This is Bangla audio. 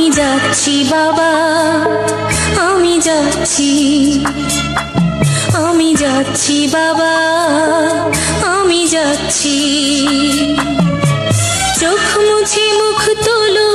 যাচ্ছি বাবা, আমি যাচ্ছি, আমি যাচ্ছি বাবা, আমি যাচ্ছি। চোখ মুছে মুখ তোলো,